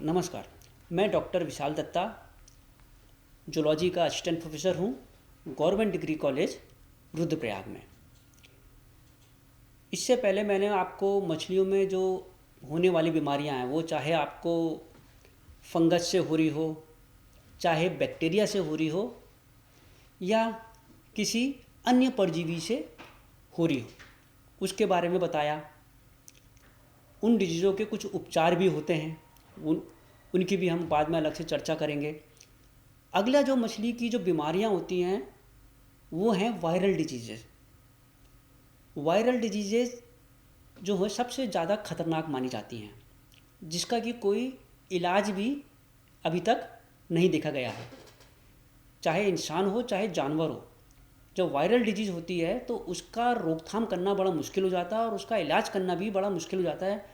नमस्कार। मैं डॉक्टर विशाल दत्ता जूलॉजी का असिस्टेंट प्रोफेसर हूँ गवर्नमेंट डिग्री कॉलेज रुद्रप्रयाग में। इससे पहले मैंने आपको मछलियों में जो होने वाली बीमारियाँ हैं वो चाहे आपको फंगस से हो रही हो, चाहे बैक्टीरिया से हो रही हो या किसी अन्य परजीवी से हो रही हो, उसके बारे में बताया। उन डिजीज़ों के कुछ उपचार भी होते हैं, उनकी भी हम बाद में अलग से चर्चा करेंगे। अगला जो मछली की जो बीमारियां होती हैं वो हैं वायरल डिजीज़ेज़। वायरल डिजीज़ेज़ जो है सबसे ज़्यादा खतरनाक मानी जाती हैं, जिसका कि कोई इलाज भी अभी तक नहीं देखा गया है, चाहे इंसान हो चाहे जानवर हो। जब वायरल डिजीज़ होती है तो उसका रोकथाम करना बड़ा मुश्किल हो जाता है और उसका इलाज करना भी बड़ा मुश्किल हो जाता है,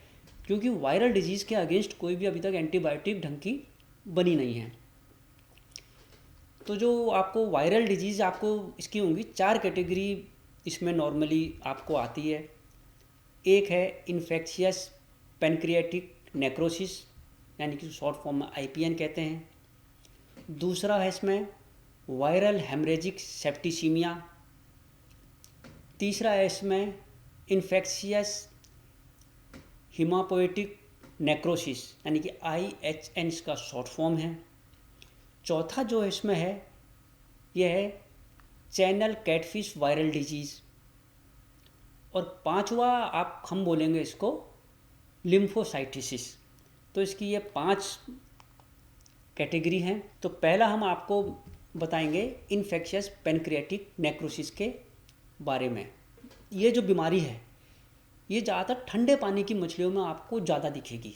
क्योंकि वायरल डिजीज़ के अगेंस्ट कोई भी अभी तक एंटीबायोटिक ढंग की बनी नहीं है। तो जो आपको वायरल डिजीज़ आपको इसकी होंगी 4 कैटेगरी इसमें नॉर्मली आपको आती है। एक है इन्फेक्शियस पैनक्रियाटिक नेक्रोसिस, यानी कि शॉर्ट फॉर्म में IPN कहते हैं। दूसरा है इसमें वायरल हेमरेजिक सेप्टिसीमिया। तीसरा है इसमें इन्फेक्शियस हीमापोएटिक नेक्रोसिस, यानी कि IHN इसका शॉर्ट फॉर्म है। चौथा जो इसमें है यह है चैनल कैटफिश वायरल डिजीज़। और पांचवा हम बोलेंगे इसको लिम्फोसाइटिसिस। तो इसकी ये 5 कैटेगरी हैं। तो पहला हम आपको बताएंगे इन्फेक्शियस पैनक्रियाटिक नेक्रोसिस के बारे में। ये जो बीमारी है ये ज़्यादातर ठंडे पानी की मछलियों में आपको ज़्यादा दिखेगी,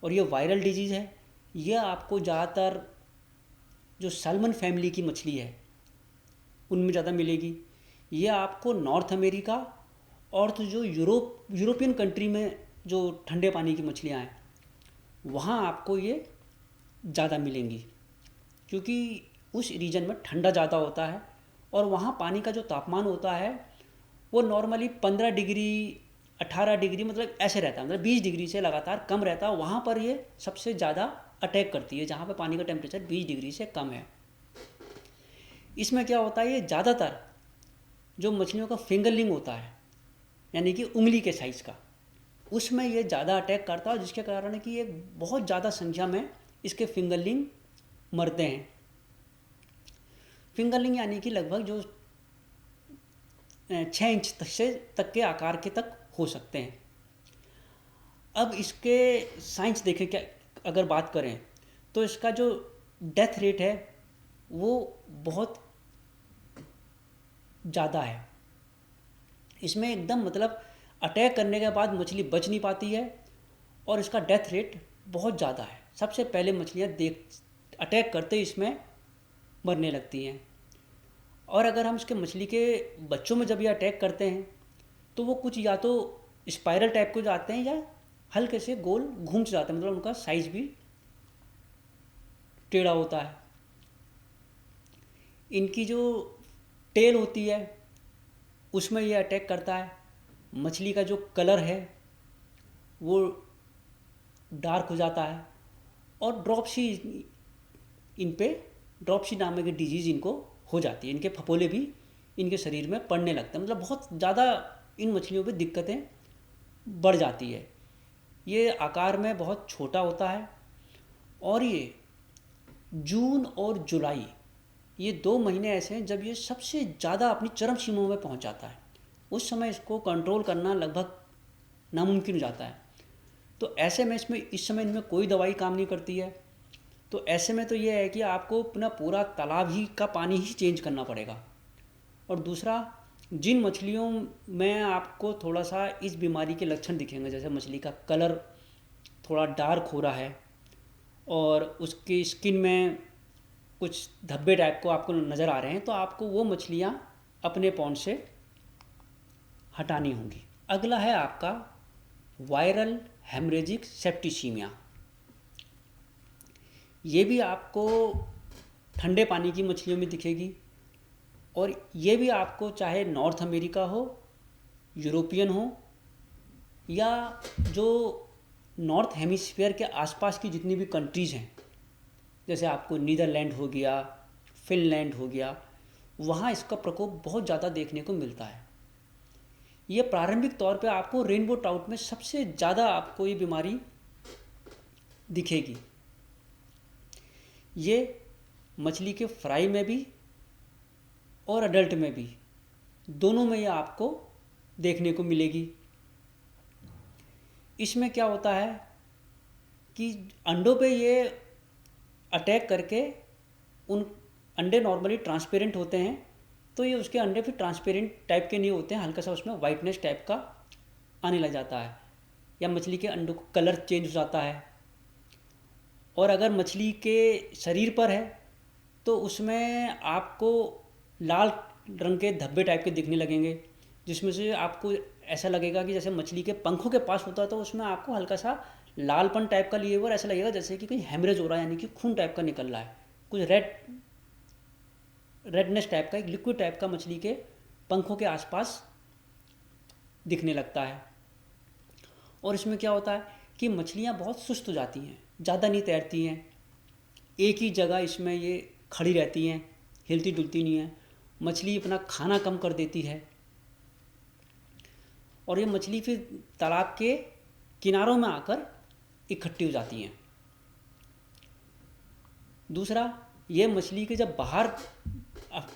और ये वायरल डिजीज़ है। ये आपको ज़्यादातर जो सैल्मन फैमिली की मछली है उनमें ज़्यादा मिलेगी। ये आपको नॉर्थ अमेरिका और तो जो यूरोपियन कंट्री में जो ठंडे पानी की मछलियाँ हैं वहाँ आपको ये ज़्यादा मिलेंगी, क्योंकि उस रीजन में ठंडा ज़्यादा होता है और वहाँ पानी का जो तापमान होता है वो नॉर्मली 15 डिग्री 18 डिग्री मतलब ऐसे रहता है, मतलब 20 डिग्री से लगातार कम रहता है। वहाँ पर ये सबसे ज़्यादा अटैक करती है जहाँ पर पानी का टेम्परेचर 20 डिग्री से कम है। इसमें क्या होता है, ये ज़्यादातर जो मछलियों का फिंगरलिंग होता है, यानी कि उंगली के साइज़ का, उसमें ये ज़्यादा अटैक करता है, जिसके कारण है कि ये बहुत ज़्यादा संख्या में इसके फिंगरलिंग मरते हैं। फिंगरलिंग यानी कि लगभग जो 6 इंच तक के आकार के तक हो सकते हैं। अब इसके साइंस देखें, क्या अगर बात करें तो इसका जो डेथ रेट है वो बहुत ज़्यादा है। इसमें एकदम मतलब अटैक करने के बाद मछली बच नहीं पाती है और इसका डेथ रेट बहुत ज़्यादा है। सबसे पहले मछलियाँ अटैक करते ही इसमें मरने लगती हैं। और अगर हम इसके मछली के बच्चों में जब ये अटैक करते हैं तो वो कुछ या तो स्पाइरल टाइप के जाते हैं या हल्के से गोल घूम से जाते हैं, मतलब उनका साइज भी टेढ़ा होता है। इनकी जो टेल होती है उसमें ये अटैक करता है। मछली का जो कलर है वो डार्क हो जाता है और ड्रॉपसी नामक की डिजीज़ इनको हो जाती है। इनके फफोले भी इनके शरीर में पड़ने लगते हैं, मतलब बहुत ज़्यादा इन मछलियों पे दिक्कतें बढ़ जाती है। ये आकार में बहुत छोटा होता है और ये जून और जुलाई ये 2 महीने ऐसे हैं जब ये सबसे ज़्यादा अपनी चरम सीमाओं में पहुंच जाता है। उस समय इसको कंट्रोल करना लगभग नामुमकिन हो जाता है। तो ऐसे में इस समय इनमें कोई दवाई काम नहीं करती है। तो ऐसे में तो ये है कि आपको अपना पूरा तालाब ही का पानी ही चेंज करना पड़ेगा। और दूसरा, जिन मछलियों में आपको थोड़ा सा इस बीमारी के लक्षण दिखेंगे, जैसे मछली का कलर थोड़ा डार्क हो रहा है और उसकी स्किन में कुछ धब्बे टाइप को आपको नज़र आ रहे हैं, तो आपको वो मछलियाँ अपने पॉन्ड से हटानी होंगी। अगला है आपका वायरल हेमरेजिक सेप्टिसीमिया। ये भी आपको ठंडे पानी की मछलियों में दिखेगी और ये भी आपको चाहे नॉर्थ अमेरिका हो, यूरोपियन हो या जो नॉर्थ हेमिस्फीयर के आसपास की जितनी भी कंट्रीज़ हैं, जैसे आपको नीदरलैंड हो गया, फिनलैंड हो गया, वहाँ इसका प्रकोप बहुत ज़्यादा देखने को मिलता है। ये प्रारंभिक तौर पे आपको रेनबो ट्राउट में सबसे ज़्यादा आपको ये बीमारी दिखेगी। ये मछली के फ्राई में भी और अडल्ट में भी, दोनों में ये आपको देखने को मिलेगी। इसमें क्या होता है कि अंडों पे ये अटैक करके, उन अंडे नॉर्मली ट्रांसपेरेंट होते हैं, तो ये उसके अंडे फिर ट्रांसपेरेंट टाइप के नहीं होते हैं, हल्का सा उसमें वाइटनेस टाइप का आने लग जाता है, या मछली के अंडों का कलर चेंज हो जाता है। और अगर मछली के शरीर पर है तो उसमें आपको लाल रंग के धब्बे टाइप के दिखने लगेंगे, जिसमें से आपको ऐसा लगेगा कि जैसे मछली के पंखों के पास होता है, तो उसमें आपको हल्का सा लालपन टाइप का लिए हुआ ऐसा लगेगा जैसे कि कहीं हेमरेज हो रहा है, यानी कि खून टाइप का निकल रहा है, कुछ रेडनेस टाइप का, एक लिक्विड टाइप का मछली के पंखों के आसपास दिखने लगता है। और इसमें क्या होता है कि मछलियाँ बहुत सुस्त हो जाती हैं, ज़्यादा नहीं तैरती हैं, एक ही जगह इसमें ये खड़ी रहती हैं, हिलती डुलती नहीं हैं। मछली अपना खाना कम कर देती है, और ये मछली फिर तालाब के किनारों में आकर इकट्ठी हो जाती हैं। दूसरा, ये मछली के जब बाहर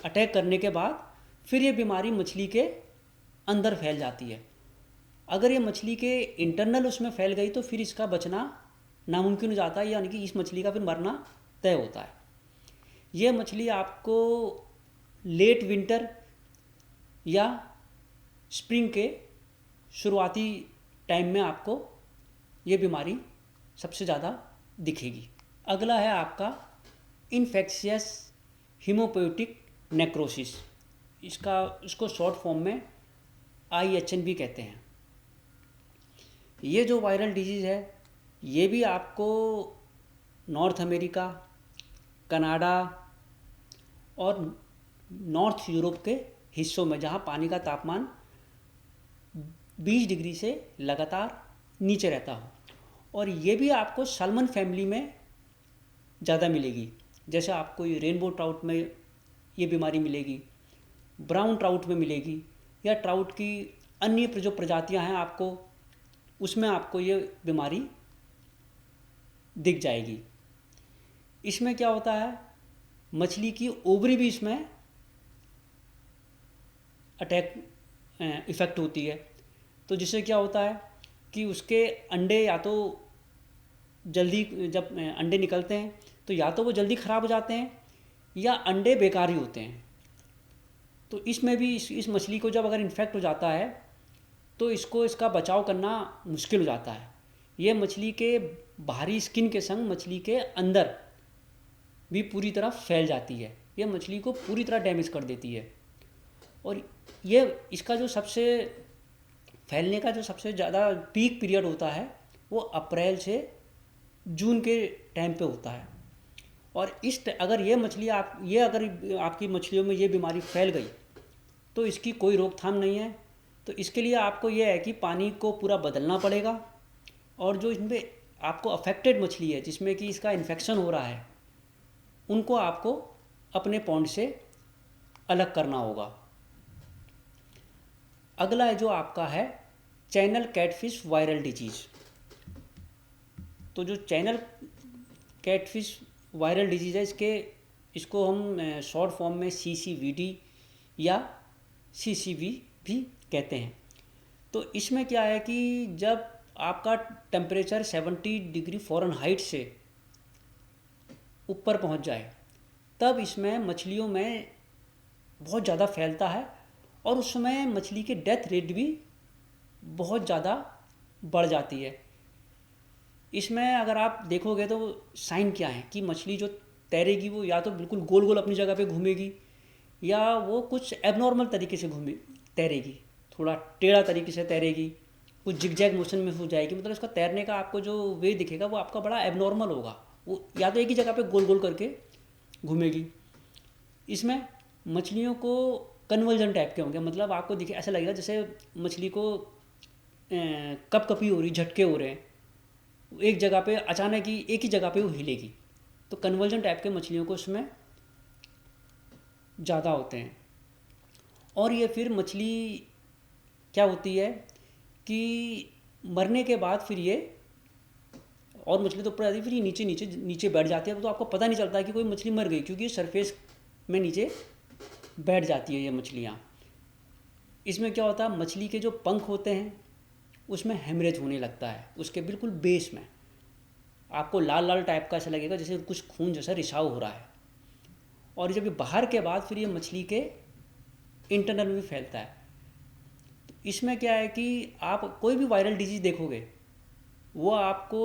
अटैक करने के बाद फिर ये बीमारी मछली के अंदर फैल जाती है। अगर ये मछली के इंटरनल उसमें फैल गई तो फिर इसका बचना नामुमकिन हो जाता है, यानी कि इस मछली का फिर मरना तय होता है। ये मछली आपको लेट विंटर या स्प्रिंग के शुरुआती टाइम में आपको ये बीमारी सबसे ज़्यादा दिखेगी। अगला है आपका इन्फेक्शियस हीमोपोएटिक नेक्रोसिस। इसको शॉर्ट फॉर्म में IHN भी कहते हैं। ये जो वायरल डिजीज़ है, ये भी आपको नॉर्थ अमेरिका, कनाडा और नॉर्थ यूरोप के हिस्सों में, जहाँ पानी का तापमान 20 डिग्री से लगातार नीचे रहता हो, और ये भी आपको सैल्मन फैमिली में ज़्यादा मिलेगी। जैसे आपको ये रेनबो ट्राउट में ये बीमारी मिलेगी, ब्राउन ट्राउट में मिलेगी, या ट्राउट की अन्य जो प्रजातियां हैं आपको उसमें आपको ये बीमारी दिख जाएगी। इसमें क्या होता है, मछली की ओवरी भी इसमें अटैक इफ़ेक्ट होती है। तो जिससे क्या होता है कि उसके अंडे या तो जल्दी, जब अंडे निकलते हैं तो या तो वो जल्दी ख़राब हो जाते हैं या अंडे बेकार ही होते हैं। तो इसमें भी इस मछली को जब अगर इन्फेक्ट हो जाता है तो इसका बचाव करना मुश्किल हो जाता है। ये मछली के बाहरी स्किन के संग मछली के अंदर भी पूरी तरह फैल जाती है, ये मछली को पूरी तरह डैमेज कर देती है। और ये इसका जो सबसे फैलने का जो सबसे ज़्यादा पीक पीरियड होता है वो अप्रैल से जून के टाइम पे होता है। और अगर ये मछली अगर आपकी मछलियों में ये बीमारी फैल गई तो इसकी कोई रोकथाम नहीं है। तो इसके लिए आपको ये है कि पानी को पूरा बदलना पड़ेगा, और जो इनमें आपको अफेक्टेड मछली है जिसमें कि इसका इन्फेक्शन हो रहा है, उनको आपको अपने पॉन्ड से अलग करना होगा। अगला है जो आपका है चैनल कैटफिश वायरल डिजीज़। तो जो चैनल कैटफिश वायरल डिजीज़ है, इसको हम शॉर्ट फॉर्म में CCVD या CCV भी कहते हैं। तो इसमें क्या है कि जब आपका टेम्परेचर 70 डिग्री फ़ारेनहाइट से ऊपर पहुंच जाए तब इसमें मछलियों में बहुत ज़्यादा फैलता है, और उस समय मछली की डेथ रेट भी बहुत ज़्यादा बढ़ जाती है। इसमें अगर आप देखोगे तो साइन क्या है कि मछली जो तैरेगी वो या तो बिल्कुल गोल गोल अपनी जगह पे घूमेगी, या वो कुछ एबनॉर्मल तरीके से तैरेगी, थोड़ा टेढ़ा तरीके से तैरेगी, कुछ जिगजैग मोशन में हो जाएगी। मतलब इसका तैरने का आपको जो वे दिखेगा वो आपका बड़ा एबनॉर्मल होगा, वो या तो एक ही जगह पे गोल गोल करके घूमेगी। इसमें मछलियों को कन्वर्जन टाइप के होंगे, मतलब आपको दिखे ऐसा लगेगा जैसे मछली को कपकपी हो रही, झटके हो रहे हैं, एक जगह पे अचानक ही एक ही जगह पे वो हिलेगी। तो कन्वर्जन टाइप के मछलियों को उसमें ज़्यादा होते हैं। और ये फिर मछली क्या होती है कि मरने के बाद फिर ये, और मछली तो ऊपर आती है, फिर ये नीचे नीचे नीचे बैठ जाती है। तो आपको पता नहीं चलता कि कोई मछली मर गई, क्योंकि सरफेस में नीचे बैठ जाती है ये मछलियाँ। इसमें क्या होता है, मछली के जो पंख होते हैं उसमें हेमरेज होने लगता है, उसके बिल्कुल बेस में आपको लाल लाल टाइप का ऐसा लगेगा जैसे कुछ खून जैसा रिसाव हो रहा है। और जब ये बाहर के बाद फिर ये मछली के इंटरनल में भी फैलता है। तो इसमें क्या है कि आप कोई भी वायरल डिजीज़ देखोगे वो आपको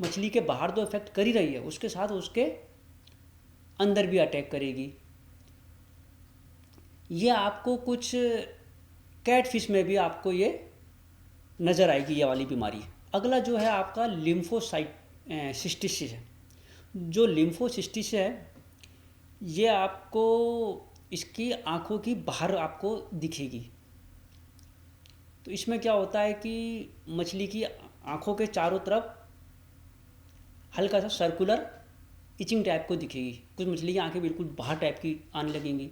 मछली के बाहर तो इफेक्ट कर ही रही है, उसके साथ उसके अंदर भी अटैक करेगी। ये आपको कुछ कैट फिश में भी आपको ये नज़र आएगी, ये वाली बीमारी। अगला जो है आपका लिम्फोसाइट सिस्टिस है। जो लिम्फोसिस्टिस है ये आपको इसकी आँखों की बाहर आपको दिखेगी। तो इसमें क्या होता है कि मछली की आँखों के चारों तरफ हल्का सा सर्कुलर इचिंग टाइप को दिखेगी। कुछ मछली की आँखें बिल्कुल बाहर टाइप की आने लगेंगी।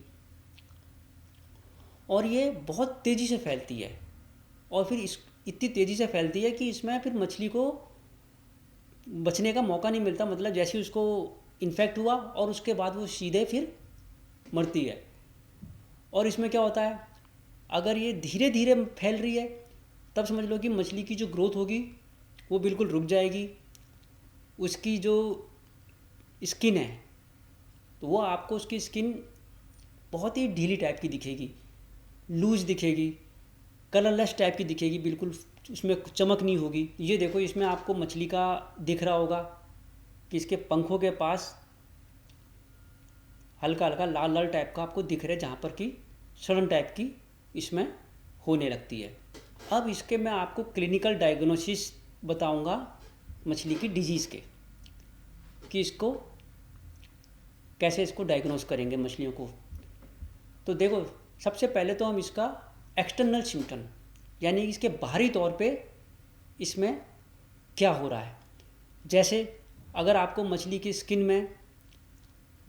और ये बहुत तेज़ी से फैलती है, और फिर इस इतनी तेज़ी से फैलती है कि इसमें फिर मछली को बचने का मौका नहीं मिलता। मतलब जैसे ही उसको इन्फेक्ट हुआ और उसके बाद वो सीधे फिर मरती है। और इसमें क्या होता है, अगर ये धीरे धीरे फैल रही है तब समझ लो कि मछली की जो ग्रोथ होगी वो बिल्कुल रुक जाएगी। उसकी जो स्किन है तो वो आपको उसकी स्किन बहुत ही ढीली टाइप की दिखेगी, लूज दिखेगी, कलरलेस टाइप की दिखेगी, बिल्कुल उसमें चमक नहीं होगी। ये देखो इसमें आपको मछली का दिख रहा होगा कि इसके पंखों के पास हल्का हल्का लाल लाल टाइप का आपको दिख रहा है, जहाँ पर कि सड़न टाइप की इसमें होने लगती है। अब इसके मैं आपको क्लिनिकल डायग्नोसिस बताऊंगा मछली की डिजीज़ के, कि इसको कैसे इसको डायग्नोस करेंगे मछलियों को। तो देखो सबसे पहले तो हम इसका एक्सटर्नल सिम्टम यानी इसके बाहरी तौर पे इसमें क्या हो रहा है। जैसे अगर आपको मछली की स्किन में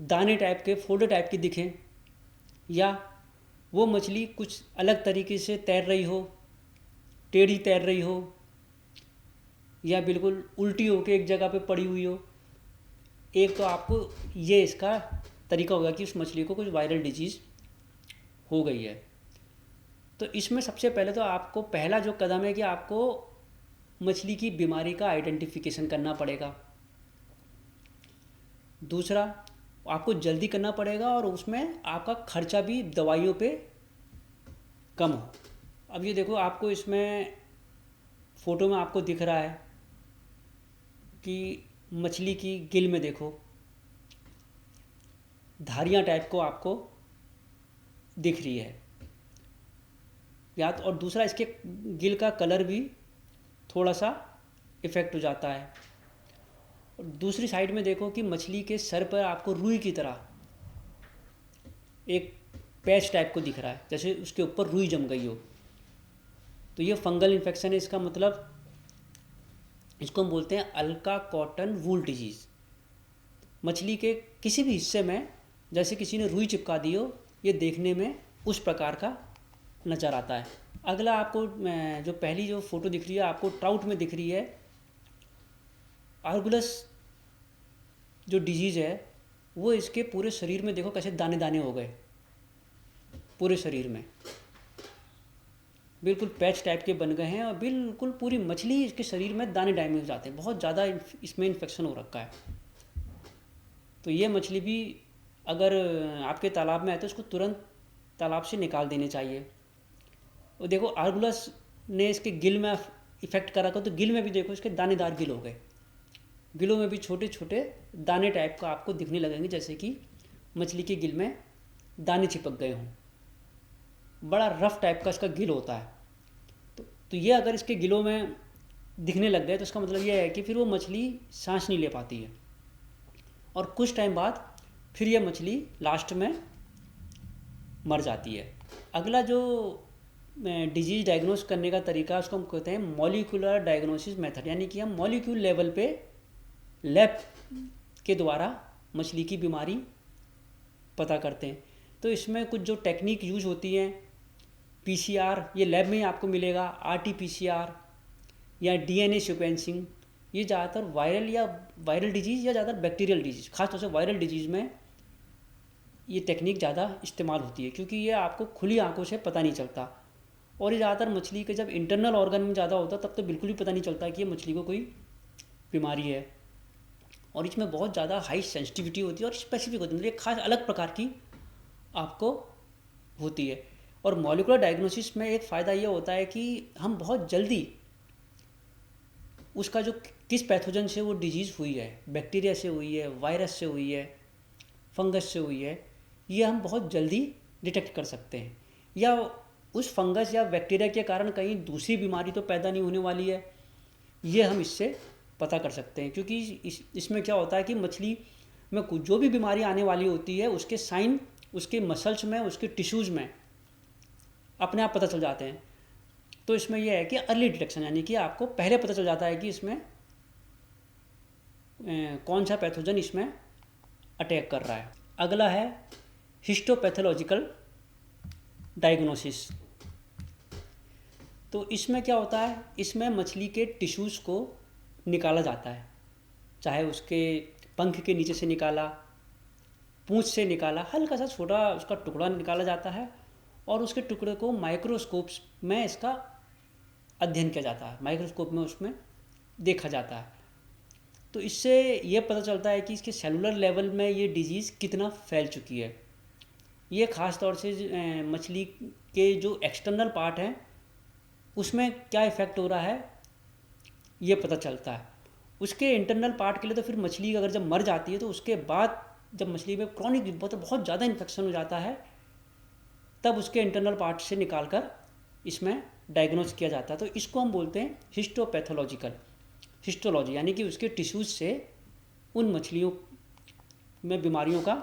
दाने टाइप के फोल्डर टाइप के दिखें, या वो मछली कुछ अलग तरीके से तैर रही हो, टेढ़ी तैर रही हो, या बिल्कुल उल्टी होकर एक जगह पे पड़ी हुई हो, एक तो आपको ये इसका तरीका होगा कि उस मछली को कुछ वायरल डिजीज़ हो गई है। तो इसमें सबसे पहले तो आपको पहला जो कदम है कि आपको मछली की बीमारी का आइडेंटिफिकेशन करना पड़ेगा। दूसरा आपको जल्दी करना पड़ेगा और उसमें आपका खर्चा भी दवाइयों पे कम हो। अब ये देखो आपको इसमें फ़ोटो में आपको दिख रहा है कि मछली की गिल में देखो धारियाँ टाइप को आपको दिख रही है, या तो और दूसरा इसके गिल का कलर भी थोड़ा सा इफ़ेक्ट हो जाता है। और दूसरी साइड में देखो कि मछली के सर पर आपको रुई की तरह एक पैच टाइप को दिख रहा है, जैसे उसके ऊपर रुई जम गई हो। तो ये फंगल इन्फेक्शन है। इसका मतलब इसको हम बोलते हैं अल्का कॉटन वूल डिजीज़। मछली के किसी भी हिस्से में जैसे किसी ने रुई चिपका दी हो, ये देखने में उस प्रकार का नज़र आता है। अगला आपको जो पहली जो फ़ोटो दिख रही है आपको ट्राउट में दिख रही है, आर्गुलस जो डिजीज़ है वो इसके पूरे शरीर में देखो कैसे दाने दाने हो गए, पूरे शरीर में बिल्कुल पैच टाइप के बन गए हैं, और बिल्कुल पूरी मछली इसके शरीर में दाने दाने हो जाते हैं। बहुत ज़्यादा इसमें इन्फेक्शन हो रखा है। तो ये मछली भी अगर आपके तालाब में है तो उसको तुरंत तालाब से निकाल देने चाहिए। और देखो आर्गुलस ने इसके गिल में इफ़ेक्ट करा था, तो गिल में भी देखो इसके दानेदार गिल हो गए। गिलों में भी छोटे छोटे दाने टाइप का आपको दिखने लगेंगे, जैसे कि मछली के गिल में दाने चिपक गए हों। बड़ा रफ टाइप का इसका गिल होता है। तो ये अगर इसके गिलों में दिखने लग गए तो इसका मतलब ये है कि फिर वो मछली सांस नहीं ले पाती है, और कुछ टाइम बाद फिर ये मछली लास्ट में मर जाती है। अगला जो डिजीज डायग्नोस करने का तरीका उसको हम कहते हैं मॉलिक्यूलर डायग्नोसिस मेथड, यानी कि हम मॉलिक्यूल लेवल पे लैब के द्वारा मछली की बीमारी पता करते हैं। तो इसमें कुछ जो टेक्निक यूज होती हैं, पीसीआर, ये लैब में ही आपको मिलेगा, आरटीपीसीआर या डीएनए सीक्वेंसिंग, ये ज़्यादातर वायरल डिजीज़ या ज़्यादातर बैक्टीरियल डिजीज़, खासतौर से वायरल डिजीज़ में ये टेक्निक ज़्यादा इस्तेमाल होती है, क्योंकि ये आपको खुली आंखों से पता नहीं चलता। और ये ज़्यादातर मछली के जब इंटरनल ऑर्गन में ज़्यादा होता तब तो बिल्कुल भी पता नहीं चलता कि ये मछली को कोई बीमारी है। और इसमें बहुत ज़्यादा हाई सेंसिटिविटी होती है और स्पेसिफिक होती है, मतलब एक खास अलग प्रकार की आपको होती है। और मॉलिक्यूलर डायग्नोसिस में एक फ़ायदा ये होता है कि हम बहुत जल्दी उसका जो किस पैथोजन से वो डिजीज़ हुई है, बैक्टीरिया से हुई है, वायरस से हुई है, फंगस से हुई है, ये हम बहुत जल्दी डिटेक्ट कर सकते हैं। या उस फंगस या बैक्टीरिया के कारण कहीं दूसरी बीमारी तो पैदा नहीं होने वाली है, ये हम इससे पता कर सकते हैं। क्योंकि इसमें क्या होता है कि मछली में कुछ जो भी बीमारी आने वाली होती है उसके साइन उसके मसल्स में, उसके टिश्यूज़ में अपने आप पता चल जाते हैं। तो इसमें यह है कि अर्ली डिटेक्शन, यानी कि आपको पहले पता चल जाता है कि इसमें कौन सा पैथोजन इसमें अटैक कर रहा है। अगला है हिस्टोपैथोलॉजिकल डायग्नोसिस। तो इसमें क्या होता है, इसमें मछली के टिश्यूज़ को निकाला जाता है, चाहे उसके पंख के नीचे से निकाला, पूंछ से निकाला, हल्का सा छोटा उसका टुकड़ा निकाला जाता है और उसके टुकड़े को माइक्रोस्कोप्स में इसका अध्ययन किया जाता है, माइक्रोस्कोप में उसमें देखा जाता है। तो इससे ये पता चलता है कि इसके सेलुलर लेवल में ये डिजीज़ कितना फैल चुकी है। ये ख़ास तौर से मछली के जो एक्सटर्नल पार्ट हैं उसमें क्या इफ़ेक्ट हो रहा है ये पता चलता है। उसके इंटरनल पार्ट के लिए तो फिर मछली अगर जब मर जाती है तो उसके बाद जब मछली में क्रॉनिक बहुत ज़्यादा इन्फेक्शन हो जाता है तब उसके इंटरनल पार्ट से निकाल कर इसमें डायग्नोज किया जाता है। तो इसको हम बोलते हैं हिस्टोपैथोलॉजिकल, हिस्टोलॉजी, यानी कि उसके टिश्यूज़ से उन मछलियों में बीमारियों का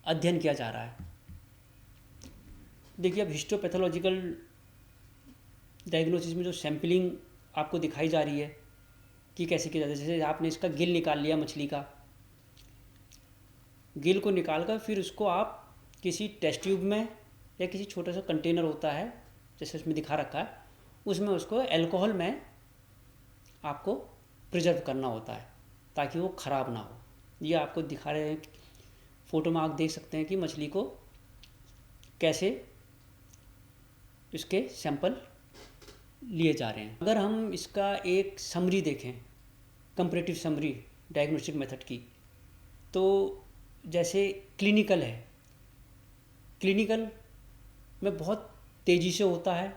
अध्ययन किया जा रहा है। देखिए, अब हिस्टोपैथोलॉजिकल डायग्नोसिस में जो सैम्पलिंग आपको दिखाई जा रही है कि कैसे किया जाता है, जैसे आपने इसका गिल निकाल लिया, मछली का गिल को निकाल कर फिर उसको आप किसी टेस्ट ट्यूब में या किसी छोटा सा कंटेनर होता है जैसे इसमें दिखा रखा है, उसमें उसको अल्कोहल में आपको प्रिजर्व करना होता है ताकि वो ख़राब ना हो। ये आपको दिखा रहे हैं, फ़ोटो में आप देख सकते हैं कि मछली को कैसे इसके सैंपल लिए जा रहे हैं। अगर हम इसका एक समरी देखें, कंपैरेटिव समरी डायग्नोस्टिक मेथड की, तो जैसे क्लिनिकल है, क्लिनिकल में बहुत तेज़ी से होता है,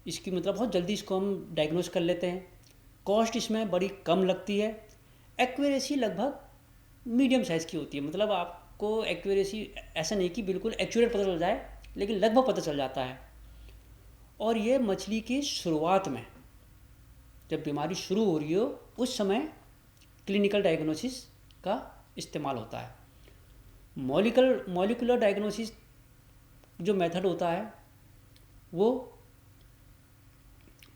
इसकी मतलब बहुत जल्दी इसको हम डायग्नोस कर लेते हैं। कॉस्ट इसमें बड़ी कम लगती है। एक्यूरेसी लगभग मीडियम साइज़ की होती है, मतलब आपको एक्यूरेसी ऐसा नहीं कि बिल्कुल एक्यूरेट पता चल जाए, लेकिन लगभग पता चल जाता है। और ये मछली की शुरुआत में जब बीमारी शुरू हो रही हो उस समय क्लिनिकल डायग्नोसिस का इस्तेमाल होता है। मॉलिक्यूलर डायग्नोसिस जो मेथड होता है वो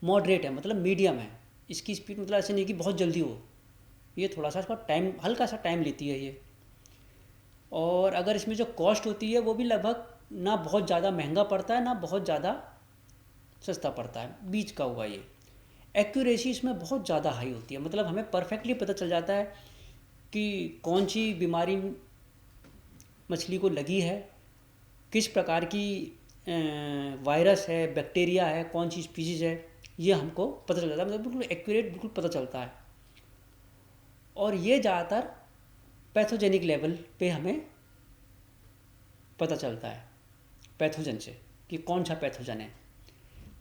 मॉडरेट है, मतलब मीडियम है। इसकी स्पीड मतलब ऐसे नहीं कि बहुत जल्दी हो, ये थोड़ा सा इसका टाइम, हल्का सा टाइम लेती है ये। और अगर इसमें जो कॉस्ट होती है वो भी लगभग ना बहुत ज़्यादा महंगा पड़ता है ना बहुत ज़्यादा सस्ता पड़ता है, बीच का हुआ ये। एक्यूरेसी इसमें बहुत ज़्यादा हाई होती है, मतलब हमें परफेक्टली पता चल जाता है कि कौन सी बीमारी मछली को लगी है, किस प्रकार की वायरस है, बैक्टीरिया है, कौन सी स्पीशीज़ है, ये हमको पता चल जाता है, मतलब बिल्कुल एक्यूरेट, बिल्कुल पता चलता है। और ये ज़्यादातर पैथोजेनिक लेवल पे हमें पता चलता है पैथोजन से कि कौन सा पैथोजन है।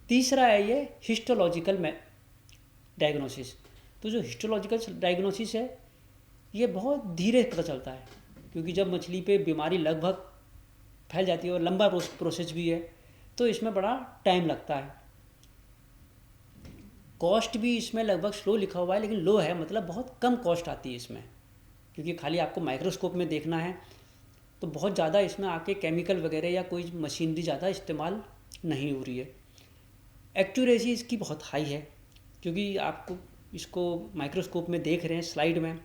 तीसरा है ये हिस्टोलॉजिकल डायग्नोसिस। तो जो हिस्टोलॉजिकल डायग्नोसिस है ये बहुत धीरे पता चलता है, क्योंकि जब मछली पे बीमारी लगभग फैल जाती है और लंबा प्रोसेस भी है तो इसमें बड़ा टाइम लगता है। कॉस्ट भी इसमें लगभग स्लो लिखा हुआ है, लेकिन लो है, मतलब बहुत कम कॉस्ट आती है इसमें, क्योंकि खाली आपको माइक्रोस्कोप में देखना है तो बहुत ज़्यादा इसमें आपके केमिकल वगैरह या कोई मशीनरी ज़्यादा इस्तेमाल नहीं हो रही है। एक्यूरेसी इसकी बहुत हाई है, क्योंकि आपको इसको माइक्रोस्कोप में देख रहे हैं स्लाइड में,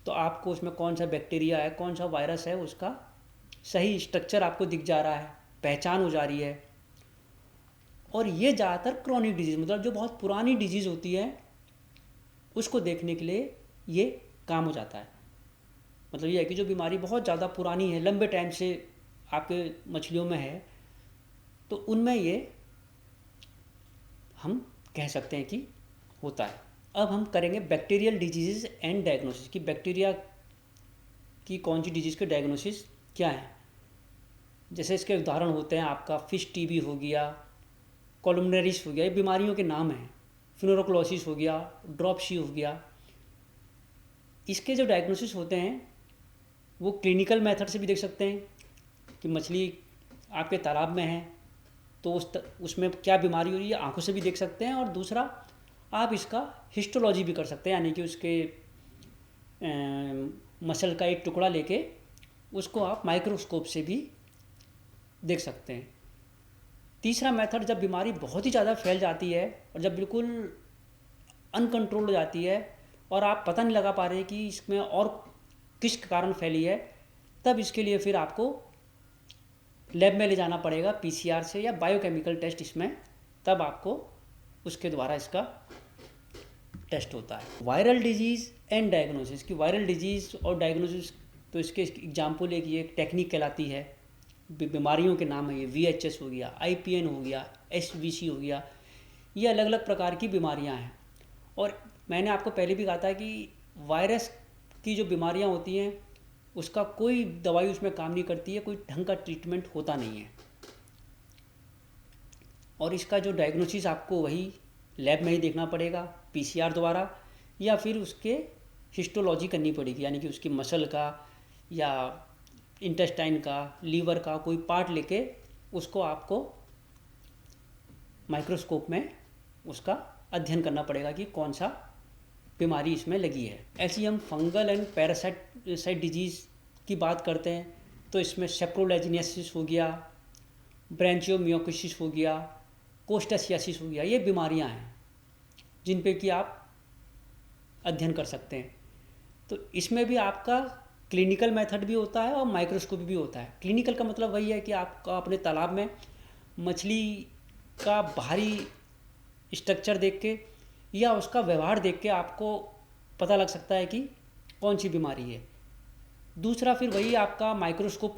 तो आपको उसमें कौन सा बैक्टीरिया है, कौन सा वायरस है, उसका सही स्ट्रक्चर आपको दिख जा रहा है, पहचान हो जा रही है। और ये ज़्यादातर क्रॉनिक डिजीज़, मतलब जो बहुत पुरानी डिजीज़ होती है उसको देखने के लिए ये काम हो जाता है। मतलब ये है कि जो बीमारी बहुत ज़्यादा पुरानी है, लंबे टाइम से आपके मछलियों में है, तो उनमें ये हम कह सकते हैं कि होता है। अब हम करेंगे बैक्टीरियल डिजीज़ एंड डायग्नोसिस, कि बैक्टीरिया की कौन सी डिजीज़ के डायग्नोसिस क्या है। जैसे इसके उदाहरण होते हैं आपका फिश टीबी हो गया, कोलुमनरिस हो गया, ये बीमारियों के नाम हैं। फिनोरोक्लोसिस हो गया, ड्रॉपसी हो गया। इसके जो डायग्नोसिस होते हैं वो क्लिनिकल मेथड से भी देख सकते हैं कि मछली आपके तालाब में है तो उसमें क्या बीमारी हो रही है, आंखों से भी देख सकते हैं। और दूसरा, आप इसका हिस्टोलॉजी भी कर सकते हैं, यानी कि उसके मसल का एक टुकड़ा लेके उसको आप माइक्रोस्कोप से भी देख सकते हैं। तीसरा मेथड, जब बीमारी बहुत ही ज़्यादा फैल जाती है और जब बिल्कुल अनकंट्रोल हो जाती है और आप पता नहीं लगा पा रहे कि इसमें और किस कारण फैली है, तब इसके लिए फिर आपको लैब में ले जाना पड़ेगा पीसीआर से या बायोकेमिकल टेस्ट इसमें, तब आपको उसके द्वारा इसका टेस्ट होता है। वायरल डिजीज़ एंड डायग्नोसिस, की वायरल डिजीज़ और डायग्नोसिस, तो इसके एग्जाम्पल एक ये टेक्निक कहलाती है। बीमारियों के नाम है ये, VHS हो गया, IPN हो गया, SVC हो गया, ये अलग अलग प्रकार की बीमारियां हैं। और मैंने आपको पहले भी कहा था कि वायरस की जो बीमारियां होती हैं उसका कोई दवाई उसमें काम नहीं करती है, कोई ढंग का ट्रीटमेंट होता नहीं है। और इसका जो डायग्नोसिस आपको वही लैब में ही देखना पड़ेगा PCR द्वारा, या फिर उसके हिस्टोलॉजी करनी पड़ेगी, यानी कि उसकी मसल का या इंटेस्टाइन का, लीवर का कोई पार्ट लेके उसको आपको माइक्रोस्कोप में उसका अध्ययन करना पड़ेगा कि कौन सा बीमारी इसमें लगी है। ऐसी हम फंगल एंड पैरासाइट डिजीज़ की बात करते हैं तो इसमें सेप्रोलेजिनेसिस हो गया, ब्रांचियोमियोसिस हो गया, कोस्टासियासिस हो गया, ये बीमारियां हैं जिन पे कि आप अध्ययन कर सकते हैं। तो इसमें भी आपका क्लिनिकल मेथड भी होता है और माइक्रोस्कोपी भी होता है। क्लिनिकल का मतलब वही है कि आपका अपने तालाब में मछली का बाहरी स्ट्रक्चर देख के या उसका व्यवहार देख के आपको पता लग सकता है कि कौन सी बीमारी है। दूसरा, फिर वही आपका माइक्रोस्कोप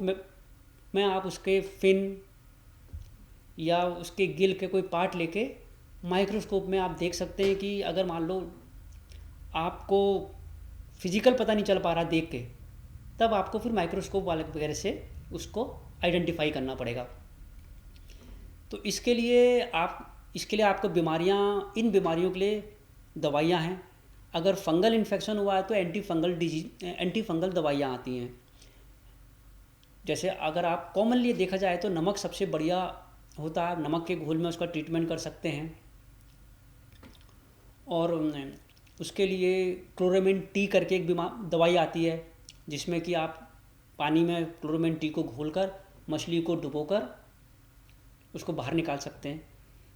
में आप उसके फिन या उसके गिल के कोई पार्ट लेके माइक्रोस्कोप में आप देख सकते हैं कि अगर मान लो आपको फिजिकल पता नहीं चल पा रहा देख के, तब आपको फिर माइक्रोस्कोप वाले वगैरह से उसको आइडेंटिफाई करना पड़ेगा। तो इसके लिए आपको इन बीमारियों के लिए दवाइयाँ हैं। अगर फंगल इन्फेक्शन हुआ है तो एंटी फंगल दवाइयाँ आती हैं। जैसे अगर आप कॉमनली देखा जाए तो नमक सबसे बढ़िया होता है, नमक के घोल में उसका ट्रीटमेंट कर सकते हैं। और उसके लिए क्लोरामिन टी करके एक दवाई आती है, जिसमें कि आप पानी में क्लोरामिन टी को घोलकर मछली को डुबोकर उसको बाहर निकाल सकते हैं।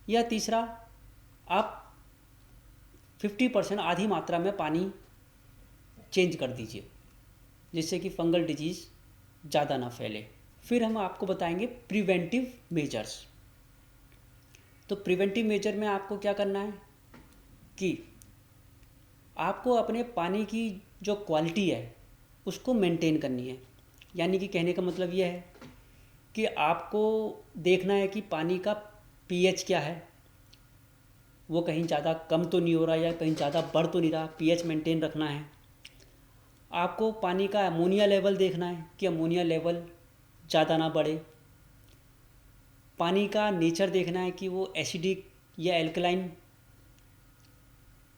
या तीसरा, आप 50% आधी मात्रा में पानी चेंज कर दीजिए, जिससे कि फंगल डिजीज़ ज़्यादा ना फैले। फिर हम आपको बताएंगे प्रिवेंटिव मेजर्स। तो प्रिवेंटिव मेजर में आपको क्या करना है कि आपको अपने पानी की जो क्वालिटी है उसको मेंटेन करनी है। यानी कि कहने का मतलब यह है कि आपको देखना है कि पानी का pH क्या है, वो कहीं ज़्यादा कम तो नहीं हो रहा या कहीं ज़्यादा बढ़ तो नहीं रहा, pH मेंटेन रखना है। आपको पानी का अमोनिया लेवल देखना है कि अमोनिया लेवल ज़्यादा ना बढ़े। पानी का नेचर देखना है कि वो एसिडिक या एल्कलाइन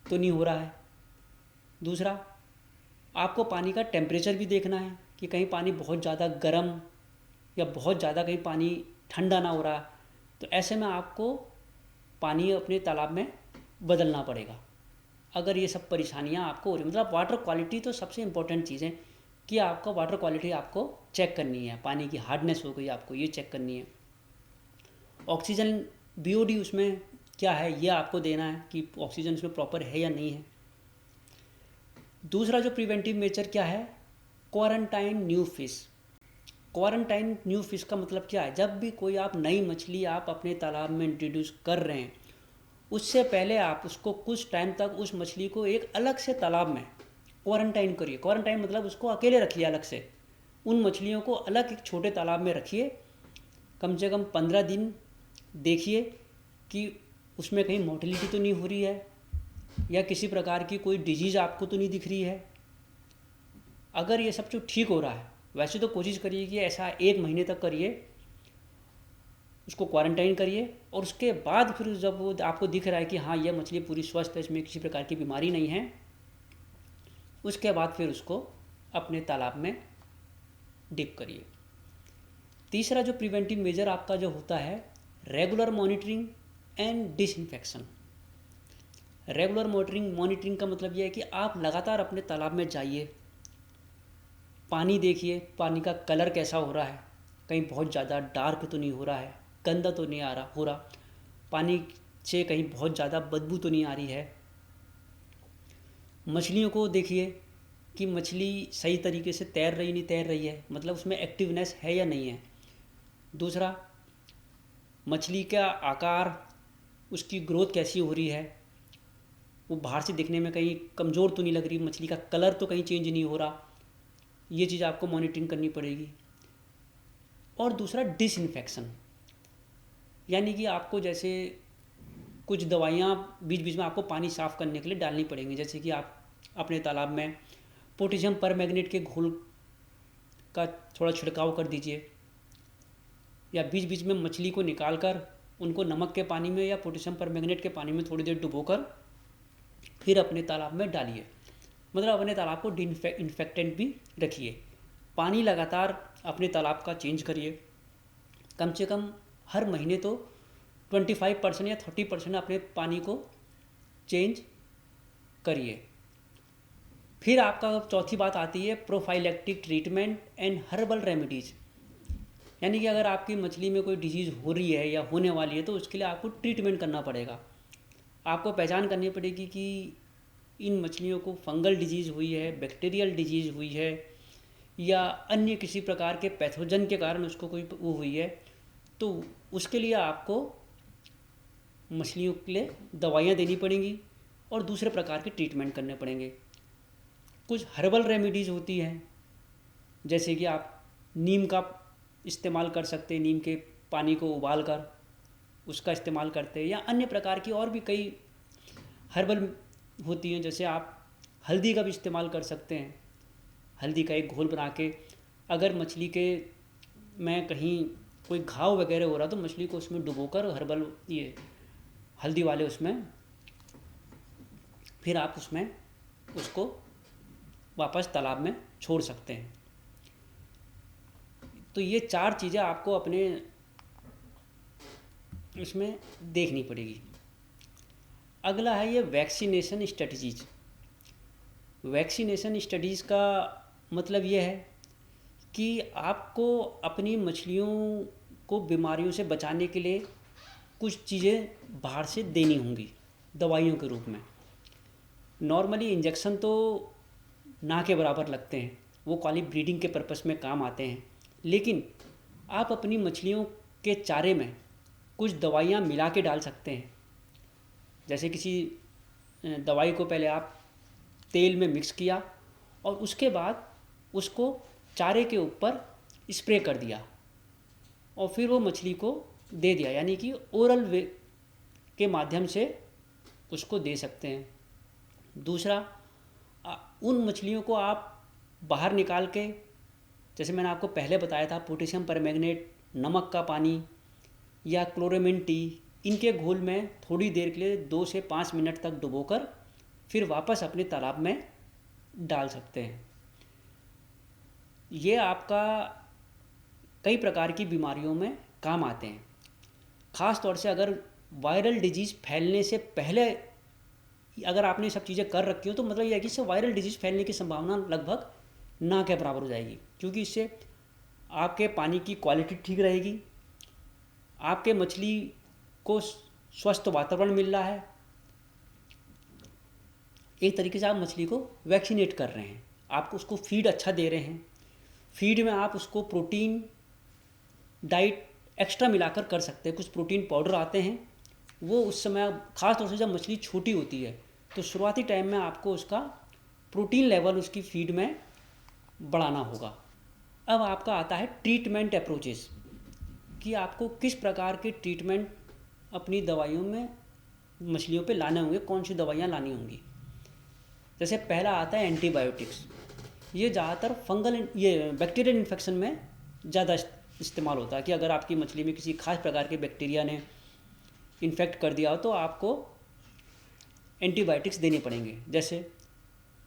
तो नहीं हो रहा है। दूसरा, आपको पानी का टेम्परेचर भी देखना है कि कहीं पानी बहुत ज़्यादा गर्म या बहुत ज़्यादा कहीं पानी ठंडा ना हो रहा। तो ऐसे में आपको पानी अपने तालाब में बदलना पड़ेगा अगर ये सब परेशानियां आपको हो रही। मतलब वाटर क्वालिटी तो सबसे इम्पोर्टेंट चीज़ है कि आपका वाटर क्वालिटी आपको चेक करनी है, पानी की हार्डनेस हो गई आपको ये चेक करनी है। ऑक्सीजन बीओडी उसमें क्या है ये आपको देना है कि ऑक्सीजन उसमें प्रॉपर है या नहीं है। दूसरा जो प्रिवेंटिव मेजर क्या है, quarantine new fish. Quarantine new fish का मतलब क्या है, जब भी कोई आप नई मछली आप अपने तालाब में इंट्रोड्यूस कर रहे हैं उससे पहले आप उसको कुछ टाइम तक उस मछली को एक अलग से तालाब में क्वारंटाइन करिए। क्वारंटाइन मतलब उसको अकेले रखिए अलग से, उन मछलियों को अलग एक छोटे तालाब में रखिए, कम से कम 15 दिन देखिए कि उसमें कहीं मोर्टेलिटी तो नहीं हो रही है या किसी प्रकार की कोई डिजीज़ आपको तो नहीं दिख रही है। अगर ये सब जो ठीक हो रहा है, वैसे तो कोशिश करिए कि ऐसा 1 महीने तक करिए, उसको क्वारंटाइन करिए और उसके बाद फिर जब वो आपको दिख रहा है कि हाँ यह मछली पूरी स्वस्थ है, इसमें किसी प्रकार की बीमारी नहीं है, उसके बाद फिर उसको अपने तालाब में डिप करिए। तीसरा जो प्रिवेंटिव मेजर आपका जो होता है, regular monitoring and disinfection. Regular monitoring का मतलब यह है कि आप लगातार अपने तालाब में जाइए, पानी देखिए, पानी का कलर कैसा हो रहा है, कहीं बहुत ज़्यादा डार्क तो नहीं हो रहा है, गंदा तो नहीं हो रहा, पानी से कहीं बहुत ज़्यादा बदबू तो नहीं आ रही है। मछलियों को देखिए कि मछली सही तरीके से तैर रही नहीं तैर रही है, मतलब उसमें एक्टिवनेस है या नहीं है। दूसरा, मछली का आकार, उसकी ग्रोथ कैसी हो रही है, वो बाहर से दिखने में कहीं कमज़ोर तो नहीं लग रही, मछली का कलर तो कहीं चेंज नहीं हो रहा, ये चीज़ आपको मॉनिटरिंग करनी पड़ेगी। और दूसरा डिसइंफेक्शन, यानी कि आपको जैसे कुछ दवाइयाँ बीच बीच में आपको पानी साफ़ करने के लिए डालनी पड़ेंगी, जैसे कि आप अपने तालाब में पोटेशियम परमैंगनेट के घोल का थोड़ा छिड़काव कर दीजिए, या बीच बीच में मछली को निकाल कर उनको नमक के पानी में या पोटेशियम परमैंगनेट के पानी में थोड़ी देर डुबोकर फिर अपने तालाब में डालिए। मतलब अपने तालाब को इन्फेक्टेंट भी रखिए। पानी लगातार अपने तालाब का चेंज करिए, कम से कम हर महीने तो 25% या 30% अपने पानी को चेंज करिए। फिर आपका चौथी बात आती है prophylactic treatment and herbal remedies, यानी कि अगर आपकी मछली में कोई डिजीज़ हो रही है या होने वाली है तो उसके लिए आपको ट्रीटमेंट करना पड़ेगा। आपको पहचान करनी पड़ेगी कि इन मछलियों को फंगल डिजीज़ हुई है, बैक्टीरियल डिजीज़ हुई है या अन्य किसी प्रकार के पैथोजन के कारण उसको कोई वो हुई है, तो उसके लिए आपको मछलियों के लिए दवाइयाँ देनी पड़ेंगी और दूसरे प्रकार के ट्रीटमेंट करने पड़ेंगे। कुछ हर्बल रेमेडीज़ होती हैं, जैसे कि आप नीम का इस्तेमाल कर सकते हैं, नीम के पानी को उबाल कर उसका इस्तेमाल करते हैं, या अन्य प्रकार की और भी कई हर्बल होती हैं, जैसे आप हल्दी का भी इस्तेमाल कर सकते हैं। हल्दी का एक घोल बना के अगर मछली के में कहीं कोई घाव वगैरह हो रहा तो मछली को उसमें डुबोकर हर्बल ये हल्दी वाले उसमें फिर आप उसमें उसको वापस तालाब में छोड़ सकते हैं। तो ये 4 चीज़ें आपको अपने इसमें देखनी पड़ेगी। अगला है ये वैक्सीनेशन स्ट्रेटजीज। वैक्सीनेशन स्टडीज़ का मतलब ये है कि आपको अपनी मछलियों को बीमारियों से बचाने के लिए कुछ चीज़ें बाहर से देनी होंगी दवाइयों के रूप में। नॉर्मली इंजेक्शन तो ना के बराबर लगते हैं, वो खाली ब्रीडिंग के पर्पस में काम आते हैं, लेकिन आप अपनी मछलियों के चारे में कुछ दवाइयाँ मिला के डाल सकते हैं। जैसे किसी दवाई को पहले आप तेल में मिक्स किया और उसके बाद उसको चारे के ऊपर स्प्रे कर दिया और फिर वो मछली को दे दिया, यानी कि ओरल वे के माध्यम से उसको दे सकते हैं। दूसरा, उन मछलियों को आप बाहर निकाल के, जैसे मैंने आपको पहले बताया था, पोटेशियम परमैंगनेट, नमक का पानी या क्लोरामिन टी, इनके घोल में थोड़ी देर के लिए 2 से 5 मिनट तक डुबोकर फिर वापस अपने तालाब में डाल सकते हैं। ये आपका कई प्रकार की बीमारियों में काम आते हैं। ख़ास तौर से अगर वायरल डिजीज़ फैलने से पहले अगर आपने सब चीज़ें कर रखी हो तो मतलब यह है कि इससे वायरल डिजीज़ फैलने की संभावना लगभग ना के बराबर हो जाएगी, क्योंकि इससे आपके पानी की क्वालिटी ठीक रहेगी, आपके मछली को स्वस्थ वातावरण मिल रहा है, एक तरीके से आप मछली को वैक्सीनेट कर रहे हैं, आप उसको फीड अच्छा दे रहे हैं। फीड में आप उसको प्रोटीन डाइट एक्स्ट्रा मिलाकर कर सकते हैं, कुछ प्रोटीन पाउडर आते हैं, वो उस समय ख़ास तौर से जब मछली छोटी होती है तो शुरुआती टाइम में आपको उसका प्रोटीन लेवल उसकी फीड में बढ़ाना होगा। अब आपका आता है ट्रीटमेंट अप्रोचेस, कि आपको किस प्रकार के ट्रीटमेंट अपनी दवाइयों में मछलियों पे लाने होंगे, कौन सी दवाइयाँ लानी होंगी। जैसे पहला आता है एंटीबायोटिक्स, ये ज़्यादातर फंगल ये बैक्टीरियल इन्फेक्शन में ज़्यादा इस्तेमाल होता है, कि अगर आपकी मछली में किसी खास प्रकार के बैक्टीरिया ने इन्फेक्ट कर दिया हो तो आपको एंटीबायोटिक्स देने पड़ेंगे। जैसे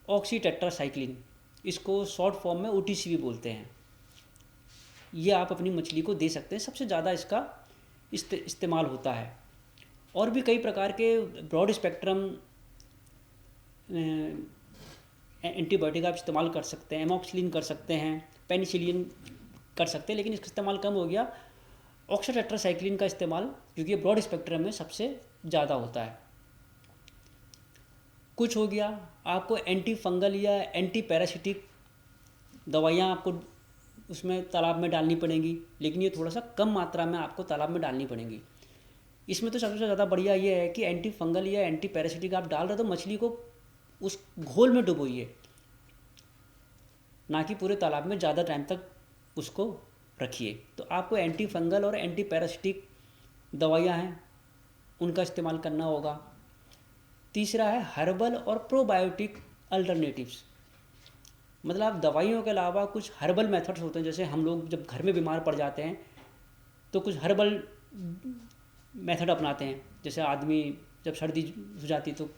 ऑक्सीटेट्रासाइक्लिन, इसको शॉर्ट फॉर्म में OTC भी बोलते हैं, ये आप अपनी मछली को दे सकते हैं, सबसे ज़्यादा इसका इस्तेमाल होता है। और भी कई प्रकार के ब्रॉड स्पेक्ट्रम एंटीबायोटिक आप इस्तेमाल कर सकते हैं, एमॉक्सिलिन कर सकते हैं, पेनिसिलिन कर सकते हैं, लेकिन इसका इस्तेमाल कम हो गया। ऑक्सीटेट्रासाइक्लिन का इस्तेमाल, क्योंकि ये ब्रॉड स्पेक्ट्रम में सबसे ज़्यादा होता है। कुछ हो गया आपको एंटी फंगल या एंटी पैरासिटिक दवाइयाँ आपको उसमें तालाब में डालनी पड़ेंगी, लेकिन ये थोड़ा सा कम मात्रा में आपको तालाब में डालनी पड़ेंगी। इसमें तो सबसे ज़्यादा बढ़िया ये है कि एंटी फंगल या एंटी पैरासिटिक आप डाल रहे हो तो मछली को उस घोल में डुबोइए, ना कि पूरे तालाब में ज़्यादा टाइम तक उसको रखिए। तो आपको एंटी फंगल और एंटी पैरासिटिक दवाइयाँ हैं, उनका इस्तेमाल करना होगा। तीसरा है हर्बल और प्रोबायोटिक अल्टरनेटिव्स, मतलब दवाइयों के अलावा कुछ हर्बल मेथड्स होते हैं। जैसे हम लोग जब घर में बीमार पड़ जाते हैं तो कुछ हर्बल मेथड अपनाते हैं, जैसे आदमी जब सर्दी हो जाती तो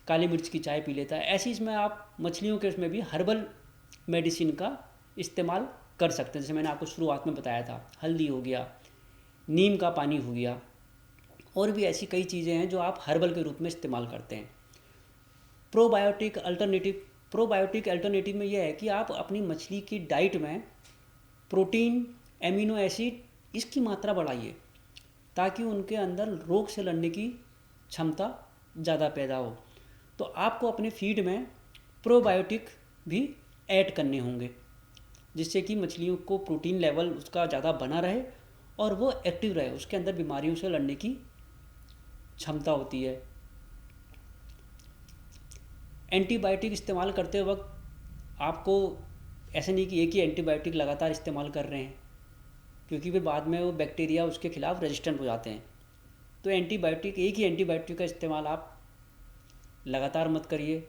काली मिर्च की चाय पी लेता है, ऐसे इसमें आप मछलियों के उसमें भी हर्बल मेडिसिन का इस्तेमाल कर सकते हैं। जैसे मैंने आपको शुरुआत में बताया था, हल्दी हो गया, नीम का पानी हो गया, और भी ऐसी कई चीज़ें हैं जो आप हर्बल के रूप में इस्तेमाल करते हैं। प्रोबायोटिक अल्टरनेटिव में यह है कि आप अपनी मछली की डाइट में प्रोटीन, एमिनो एसिड, इसकी मात्रा बढ़ाइए, ताकि उनके अंदर रोग से लड़ने की क्षमता ज़्यादा पैदा हो। तो आपको अपने फीड में प्रोबायोटिक भी ऐड करने होंगे, जिससे कि मछलियों को प्रोटीन लेवल उसका ज़्यादा बना रहे और वो एक्टिव रहे, उसके अंदर बीमारियों से लड़ने की क्षमता होती है। एंटीबायोटिक इस्तेमाल करते वक्त आपको ऐसा नहीं कि एक ही एंटीबायोटिक लगातार इस्तेमाल कर रहे हैं, क्योंकि फिर बाद में वो बैक्टीरिया उसके खिलाफ रेजिस्टेंट हो जाते हैं। तो एक ही एंटीबायोटिक का इस्तेमाल आप लगातार मत करिए।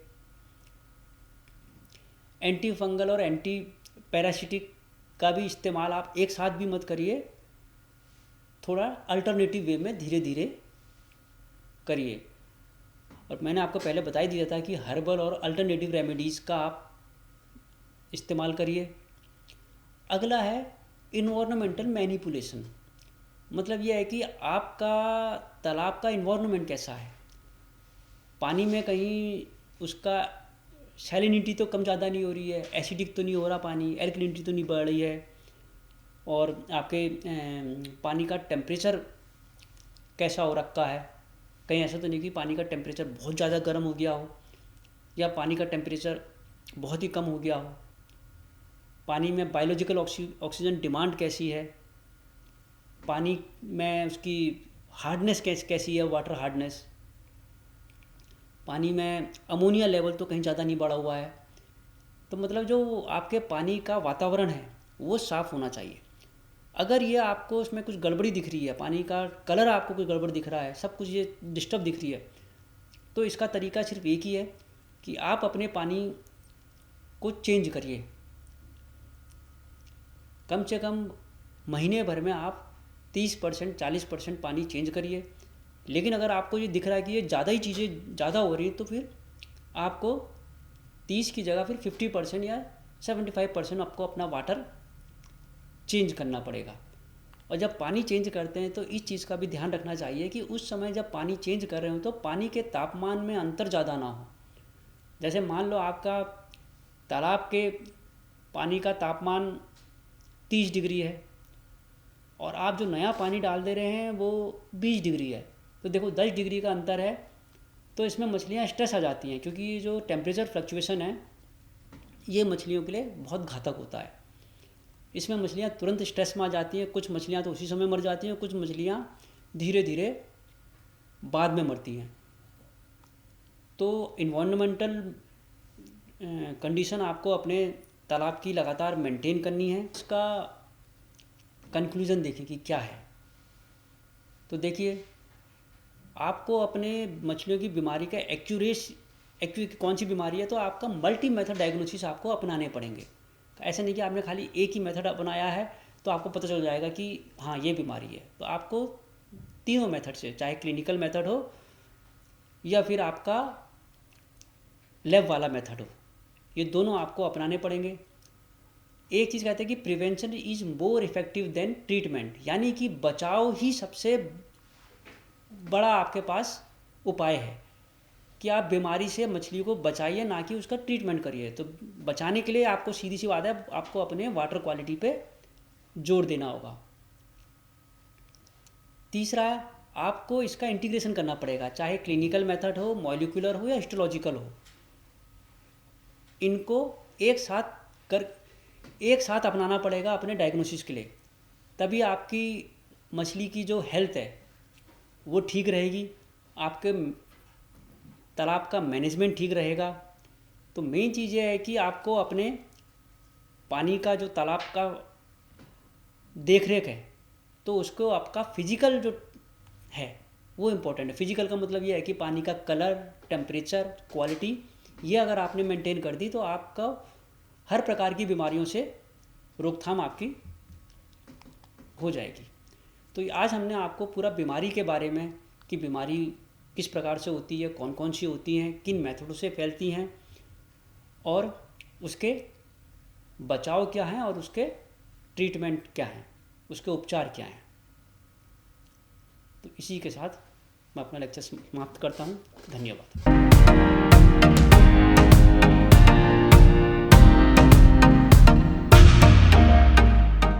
एंटी फंगल और एंटी पैरासिटिक का भी इस्तेमाल आप एक साथ भी मत करिए, थोड़ा अल्टरनेटिव वे में धीरे धीरे करिए। और मैंने आपको पहले बता ही दिया था कि हर्बल और अल्टरनेटिव रेमेडीज़ का आप इस्तेमाल करिए। अगला है इन्वायरमेंटल मैनिपुलेशन, मतलब यह है कि आपका तालाब का इन्वायरमेंट कैसा है, पानी में कहीं उसका सैलिनिटी तो कम ज़्यादा नहीं हो रही है, एसिडिक तो नहीं हो रहा पानी, एल्कलिनिटी तो नहीं बढ़ रही है, और आपके पानी का टेम्परेचर कैसा हो रखा है, कहीं ऐसा तो नहीं कि पानी का टेम्परेचर बहुत ज़्यादा गर्म हो गया हो या पानी का टेम्परेचर बहुत ही कम हो गया हो। पानी में बायोलॉजिकल ऑक्सीजन डिमांड कैसी है, पानी में उसकी हार्डनेस कैसी है, वाटर हार्डनेस, पानी में अमोनिया लेवल तो कहीं ज़्यादा नहीं बढ़ा हुआ है। तो मतलब जो आपके पानी का वातावरण है वो साफ़ होना चाहिए। अगर ये आपको उसमें कुछ गड़बड़ी दिख रही है, पानी का कलर आपको कुछ गड़बड़ दिख रहा है, सब कुछ ये डिस्टर्ब दिख रही है, तो इसका तरीका सिर्फ एक ही है कि आप अपने पानी को चेंज करिए। कम से कम महीने भर में आप 30% 40% पानी चेंज करिए। लेकिन अगर आपको ये दिख रहा है कि ये ज़्यादा ही चीज़ें ज़्यादा हो रही हैं, तो फिर आपको 30 की जगह फिर 50% या 75% आपको अपना वाटर चेंज करना पड़ेगा। और जब पानी चेंज करते हैं तो इस चीज़ का भी ध्यान रखना चाहिए कि उस समय जब पानी चेंज कर रहे हो तो पानी के तापमान में अंतर ज़्यादा ना हो। जैसे मान लो आपका तालाब के पानी का तापमान 30 डिग्री है और आप जो नया पानी डाल दे रहे हैं वो 20 डिग्री है, तो देखो 10 डिग्री का अंतर है। तो इसमें मछलियाँ स्ट्रेस आ जाती हैं, क्योंकि ये जो टेम्परेचर फ्लक्चुएशन है ये मछलियों के लिए बहुत घातक होता है। इसमें मछलियाँ तुरंत स्ट्रेस में आ जाती हैं, कुछ मछलियाँ तो उसी समय मर जाती हैं, कुछ मछलियाँ धीरे धीरे बाद में मरती हैं। तो इन्वायरमेंटल कंडीशन आपको अपने तालाब की लगातार मेंटेन करनी है। इसका कंक्लूज़न देखिए कि क्या है। तो देखिए, आपको अपने मछलियों की बीमारी का कौन सी बीमारी है, तो आपका मल्टी मेथड डायग्नोसिस आपको अपनाने पड़ेंगे। ऐसा नहीं कि आपने खाली एक ही मेथड अपनाया है तो आपको पता चल जाएगा कि हाँ ये बीमारी है। तो आपको तीनों मेथड से, चाहे क्लिनिकल मेथड हो या फिर आपका लैब वाला मेथड हो, ये दोनों आपको अपनाने पड़ेंगे। एक चीज़ कहते हैं कि prevention is more effective than treatment, यानी कि बचाव ही सबसे बड़ा आपके पास उपाय है कि आप बीमारी से मछली को बचाइए, ना कि उसका ट्रीटमेंट करिए। तो बचाने के लिए आपको सीधी सी बात है, आपको अपने वाटर क्वालिटी पे जोर देना होगा। तीसरा, आपको इसका इंटीग्रेशन करना पड़ेगा, चाहे क्लिनिकल मेथड हो, मॉलिक्यूलर हो या हिस्टोलॉजिकल हो। इनको एक साथ अपनाना पड़ेगा अपने डायग्नोसिस के लिए, तभी आपकी मछली की जो हेल्थ है वो ठीक रहेगी, आपके तालाब का मैनेजमेंट ठीक रहेगा। तो मेन चीज़ ये है कि आपको अपने पानी का जो तालाब का देख रेख है, तो उसको आपका फिजिकल जो है वो इम्पोर्टेंट है। फिजिकल का मतलब ये है कि पानी का कलर, टेम्परेचर, क्वालिटी, ये अगर आपने मेंटेन कर दी तो आपका हर प्रकार की बीमारियों से रोकथाम आपकी हो जाएगी। तो आज हमने आपको पूरा बीमारी के बारे में, कि बीमारी किस प्रकार से होती है, कौन कौन सी होती हैं, किन मेथडों से फैलती हैं और उसके बचाव क्या हैं और उसके ट्रीटमेंट क्या हैं, उसके उपचार क्या हैं। तो इसी के साथ मैं अपना लेक्चर समाप्त करता हूँ। धन्यवाद।